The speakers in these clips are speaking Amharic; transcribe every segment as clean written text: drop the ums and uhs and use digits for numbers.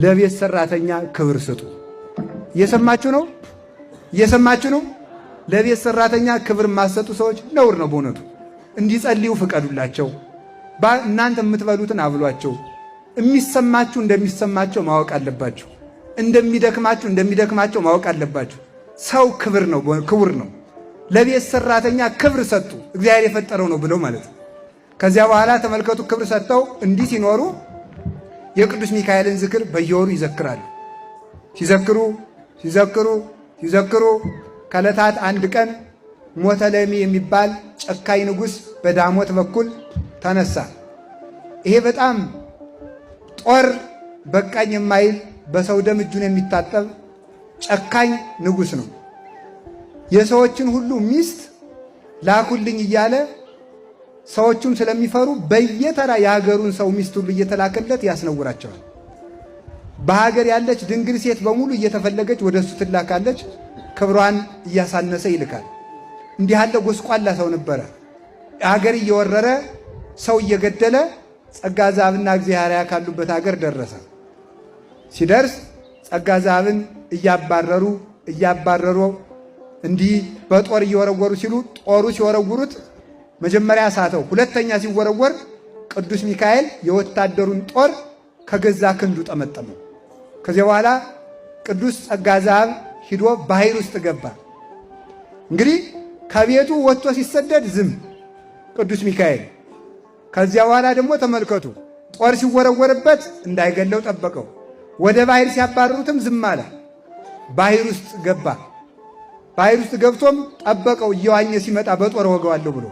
ለቤት ሰራተኛ ክብር ስጡ። እየሰማችሁ ነው? እየሰማችሁ ነው? ለቤት ሰራተኛ ክብር ማሰጡ ሰዎች ነውር ነው በእውነቱ። እንዲጸልዩ ፍቀዱላቸው። እናንተ የምትበሉትን አብሏቸው። የሚሰማችሁ እንደሚሰማቸው ማወቅ አለባችሁ። እንደሚደክማችሁ እንደሚደክማቸው ማወቅ አለባችሁ። ሰው ክብር ነው፣ ክቡር ነው። ለቤት ሰራተኛ ክብር ሰጡ። እግዚአብሔር የፈጠረው ነው ብለው ማለት ነው። ከዚያ በኋላ ተመልከቱ፣ ክብር ሰጠው እንዲህ ሲኖሩ የቅዱስ ሚካኤልን ዝክር በየወሩ ይዘክራሉ። ሲዘክሩ ከዕለታት አንድ ቀን ሞተለሚ የሚባል ጨካኝ ንጉሥ በዳሞት በኩል ተነሳ። ይሄ በጣም ጦር በቃኝ የማይል በሰው ደም እጁን የሚታጠብ ጨካኝ ንጉሥ ነው። የሰዎችን ሁሉ ሚስት ላኩልኝ እያለ ሰዎቹም ስለሚፈሩ በየተራ የሀገሩን ሰው ሚስት ሁሉ እየተላከለት ያስነውራቸዋል። በሀገር ያለች ድንግል ሴት በሙሉ እየተፈለገች ወደ እሱ ትላካለች። ክብሯን እያሳነሰ ይልካል። እንዲህ ያለ ጎስቋላ ሰው ነበረ። ሀገር እየወረረ ሰው እየገደለ ጸጋ ዘአብና እግዚአብሔር ካሉበት ሀገር ደረሰ። ሲደርስ ጸጋ ዘአብን እያባረሩ እንዲህ በጦር እየወረወሩ ሲሉ ጦሩ ሲወረውሩት መጀመሪያ ሳተው፣ ሁለተኛ ሲወረወር ቅዱስ ሚካኤል የወታደሩን ጦር ከገዛ ክንዱ ጠመጠመው። ከዚያ በኋላ ቅዱስ ጸጋ ዘአብ ሂዶ ባህር ውስጥ ገባ። እንግዲህ ከቤቱ ወጥቶ ሲሰደድ ዝም ቅዱስ ሚካኤል። ከዚያ በኋላ ደግሞ ተመልከቱ፣ ጦር ሲወረወርበት እንዳይገለው ጠበቀው። ወደ ባህር ሲያባርሩትም ዝም አለ። ባህር ውስጥ ገባ። ባህር ውስጥ ገብቶም ጠበቀው፣ እየዋኘ ሲመጣ በጦር ወገዋለሁ ብሎ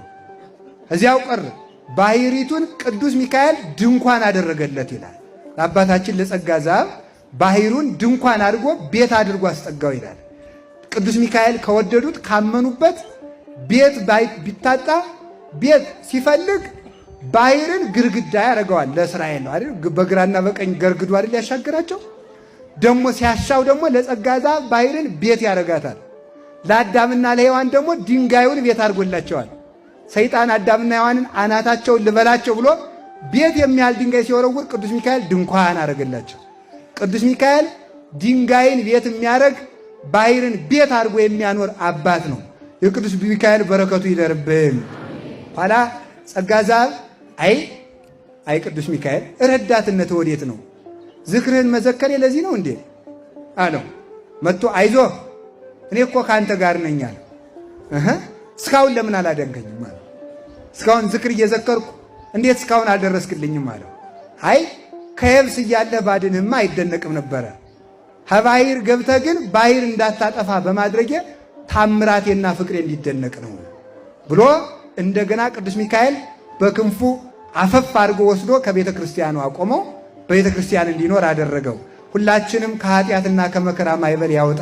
እዚያው ቀረ። ባህሪቱን ቅዱስ ሚካኤል ድንኳን አደረገለት ይላል። ለአባታችን ለጸጋ ዘአብ ባህሩን ድንኳን አድርጎ ቤት አድርጎ አስጠጋው ይላል። ቅዱስ ሚካኤል ከወደዱት ካመኑበት ቤት ቢታጣ ቤት ሲፈልግ ባህርን ግርግዳ ያደርገዋል። ለእስራኤል ነው አይደል? በግራና በቀኝ ገርግዶ አይደል ያሻገራቸው። ደግሞ ሲያሻው ደግሞ ለጸጋ ዘአብ ባህርን ቤት ያደርጋታል። ለአዳምና ለሔዋን ደግሞ ድንጋዩን ቤት አድርጎላቸዋል። ሰይጣን አዳምና ሔዋንን አናታቸውን ልበላቸው ብሎ ቤት የሚያህል ድንጋይ ሲወረውር ቅዱስ ሚካኤል ድንኳን አደረገላቸው። ቅዱስ ሚካኤል ድንጋይን ቤት የሚያደርግ ባህርን ቤት አድርጎ የሚያኖር አባት ነው። የቅዱስ ሚካኤል በረከቱ ይደርብን። ኋላ ጸጋ ዘአብ አይ ቅዱስ ሚካኤል ረዳትነት ወዴት ነው? ዝክርህን መዘከር ለዚህ ነው እንዴ አለው። መጥቶ አይዞህ እኔ እኮ ከአንተ ጋር ነኝ አለ። እስካሁን ለምን አላደንከኝም አለ። እስካሁን ዝክር እየዘከርኩ እንዴት እስካሁን አልደረስክልኝም አለው። አይ ከየብስ እያለህ ባድንህማ አይደነቅም ነበረ። ከባህር ገብተህ ግን ባህር እንዳታጠፋ በማድረጌ ታምራቴና ፍቅሬ እንዲደነቅ ነው ብሎ እንደገና ቅዱስ ሚካኤል በክንፉ አፈፍ አድርጎ ወስዶ ከቤተ ክርስቲያኑ አቆመው። በቤተ ክርስቲያን እንዲኖር አደረገው። ሁላችንም ከኃጢአትና ከመከራ ማይበል ያወጣ